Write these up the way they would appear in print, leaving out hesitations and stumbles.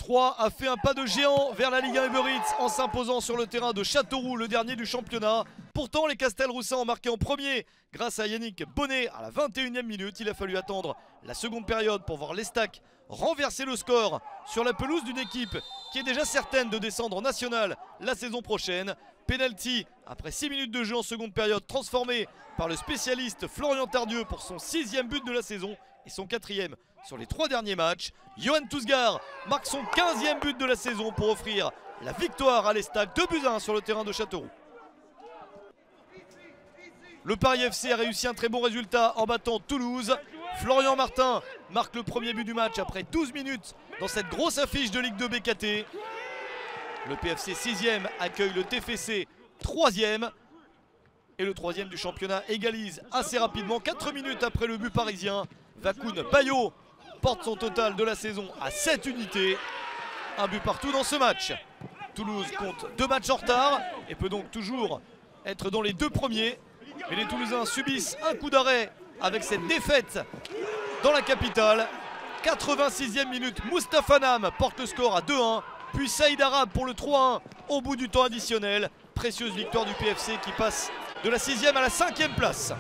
Troyes a fait un pas de géant vers la Ligue 1 Uber Eats en s'imposant sur le terrain de Châteauroux, le dernier du championnat. Pourtant, les Castelroussins ont marqué en premier grâce à Yannick Bonnet à la 21e minute. Il a fallu attendre la seconde période pour voir l'Estac renverser le score sur la pelouse d'une équipe qui est déjà certaine de descendre en national la saison prochaine. Penalty après 6 minutes de jeu en seconde période, transformé par le spécialiste Florian Tardieu pour son 6e but de la saison et son 4e sur les 3 derniers matchs. Johan Tousgar marque son 15e but de la saison pour offrir la victoire à l'Estac, 2-1 sur le terrain de Châteauroux. Le Paris FC a réussi un très bon résultat en battant Toulouse. Florian Martin marque le premier but du match après 12 minutes dans cette grosse affiche de Ligue 2 BKT. Le PFC 6e accueille le TFC 3e. Et le 3e du championnat égalise assez rapidement, 4 minutes après le but parisien. Vakoun Bayo porte son total de la saison à 7 unités. Un but partout dans ce match. Toulouse compte 2 matchs en retard et peut donc toujours être dans les 2 premiers. Mais les Toulousains subissent un coup d'arrêt avec cette défaite dans la capitale. 86e minute, Moustapha Nam porte le score à 2-1. Puis Saïd Arabe pour le 3-1 au bout du temps additionnel. Précieuse victoire du PFC qui passe de la 6e à la 5e place.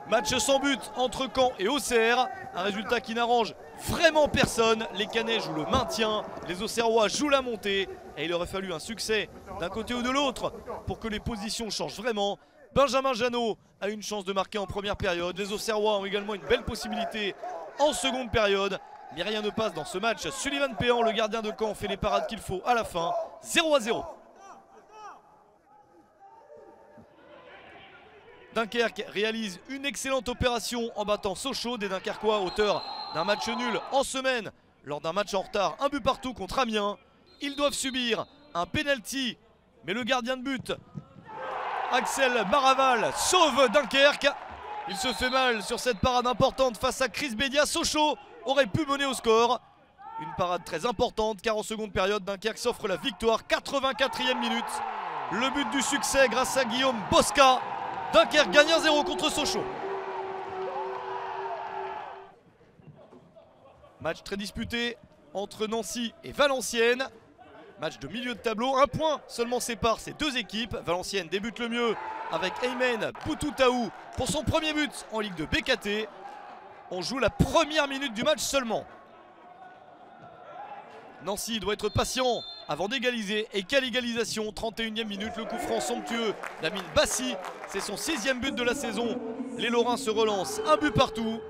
Match sans but entre Caen et Auxerre. Un résultat qui n'arrange vraiment personne. Les Canets jouent le maintien, les Auxerrois jouent la montée. Et il aurait fallu un succès d'un côté ou de l'autre pour que les positions changent vraiment. Benjamin Janot a une chance de marquer en première période. Les Auxerrois ont également une belle possibilité en seconde période. Mais rien ne passe dans ce match. Sullivan Péan, le gardien de Caen, fait les parades qu'il faut à la fin. 0-0. Dunkerque réalise une excellente opération en battant Sochaux, des Dunkerquois, auteur d'un match nul en semaine lors d'un match en retard, un but partout contre Amiens. Ils doivent subir un penalty, mais le gardien de but, Axel Maraval, sauve Dunkerque. Il se fait mal sur cette parade importante face à Chris Bédia. Sochaux aurait pu mener au score. Une parade très importante car en seconde période, Dunkerque s'offre la victoire. 84e minute. Le but du succès grâce à Guillaume Bosca. Dunkerque gagne 1-0 contre Sochaux. Match très disputé entre Nancy et Valenciennes. Match de milieu de tableau. Un point seulement sépare ces deux équipes. Valenciennes débute le mieux avec Aymen Boutoutaou pour son premier but en Ligue de BKT. On joue la première minute du match seulement. Nancy doit être patient avant d'égaliser. Et quelle égalisation, 31e minute, le coup franc somptueux d'Amine Bassi. C'est son 6e but de la saison. Les Lorrains se relancent, un but partout.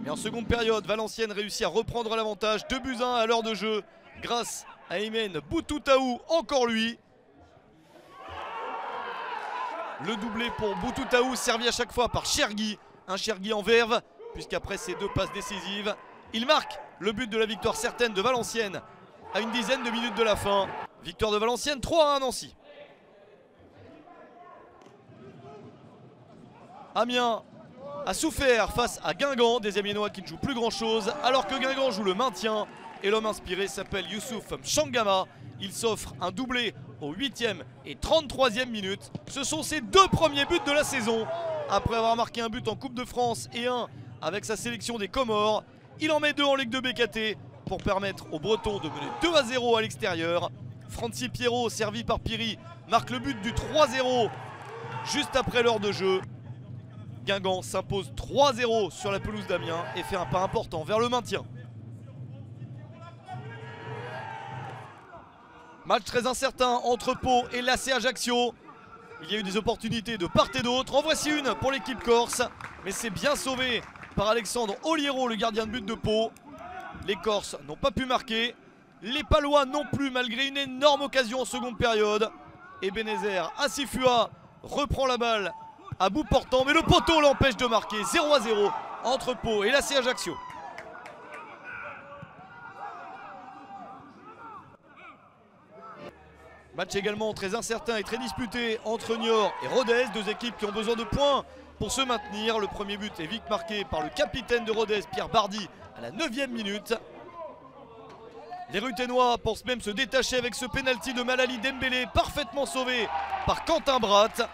Et en seconde période, Valenciennes réussit à reprendre l'avantage. 2-1 à l'heure de jeu grâce à Aymen Boutoutaou, encore lui. Le doublé pour Boutoutaou, servi à chaque fois par Chergui. Un Chergui en verve, puisqu'après ces 2 passes décisives, il marque le but de la victoire certaine de Valenciennes à une dizaine de minutes de la fin. Victoire de Valenciennes, 3-1 à Nancy. Amiens a souffert face à Guingamp, des Amiénois qui ne jouent plus grand chose, alors que Guingamp joue le maintien. Et l'homme inspiré s'appelle Youssouf Mchangama. Il s'offre un doublé aux 8e et 33e minutes. Ce sont ses 2 premiers buts de la saison. Après avoir marqué un but en Coupe de France et un avec sa sélection des Comores, il en met 2 en Ligue 2 BKT pour permettre aux Bretons de mener 2-0 à l'extérieur. Francis Pierrot, servi par Piri, marque le but du 3-0 juste après l'heure de jeu. Guingamp s'impose 3-0 sur la pelouse d'Amiens et fait un pas important vers le maintien. Match très incertain entre Pau et l'AC Ajaccio. Il y a eu des opportunités de part et d'autre. En voici une pour l'équipe corse. Mais c'est bien sauvé par Alexandre Oliero, le gardien de but de Pau. Les Corses n'ont pas pu marquer. Les Palois non plus, malgré une énorme occasion en seconde période. Et Benézer Assifua reprend la balle à bout portant. Mais le poteau l'empêche de marquer. 0-0 entre Pau et l'AC Ajaccio. Match également très incertain et très disputé entre Niort et Rodez, 2 équipes qui ont besoin de points pour se maintenir. Le premier but est vite marqué par le capitaine de Rodez, Pierre Bardy, à la 9e minute. Les Ruténois pensent même se détacher avec ce pénalty de Malali Dembélé, parfaitement sauvé par Quentin Bratt.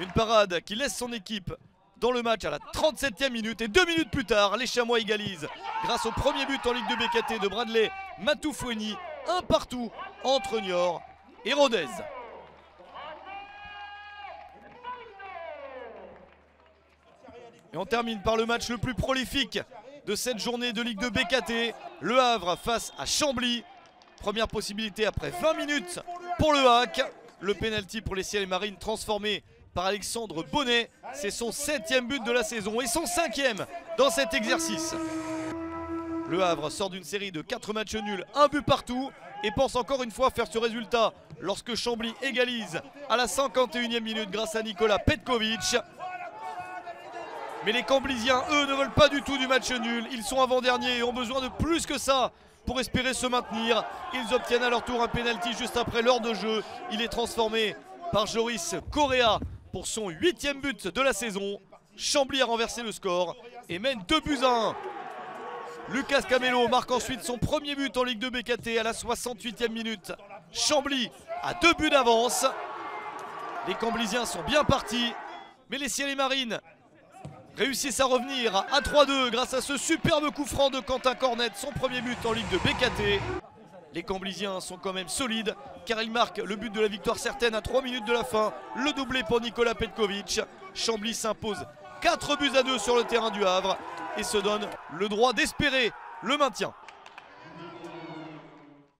Une parade qui laisse son équipe dans le match à la 37e minute. Et 2 minutes plus tard, les Chamois égalisent grâce au premier but en Ligue de BKT de Bradley Matoufoueni. Un partout entre Niort et Rodez. Et on termine par le match le plus prolifique de cette journée de Ligue de BKT. Le Havre face à Chambly. Première possibilité après 20 minutes pour le HAC. Le pénalty pour les Ciels et Marines transformé par Alexandre Bonnet. C'est son 7e but de la saison et son 5e dans cet exercice. Le Havre sort d'une série de 4 matchs nuls, 1 but partout et pense encore une fois faire ce résultat lorsque Chambly égalise à la 51e minute grâce à Nicolas Petkovic. Mais les Camblisiens, eux, ne veulent pas du tout du match nul. Ils sont avant-derniers et ont besoin de plus que ça pour espérer se maintenir. Ils obtiennent à leur tour un pénalty juste après l'heure de jeu. Il est transformé par Joris Correa pour son 8e but de la saison. Chambly a renversé le score et mène 2-1. Lucas Camelo marque ensuite son premier but en Ligue de BKT à la 68e minute. Chambly a 2 buts d'avance. Les Camblisiens sont bien partis, mais les Ciels et Marines réussissent à revenir à 3-2 grâce à ce superbe coup franc de Quentin Cornet, son premier but en Ligue de BKT. Les Camblisiens sont quand même solides car ils marquent le but de la victoire certaine à 3 minutes de la fin. Le doublé pour Nicolas Petkovic. Chambly s'impose 4-2 sur le terrain du Havre et se donne le droit d'espérer le maintien.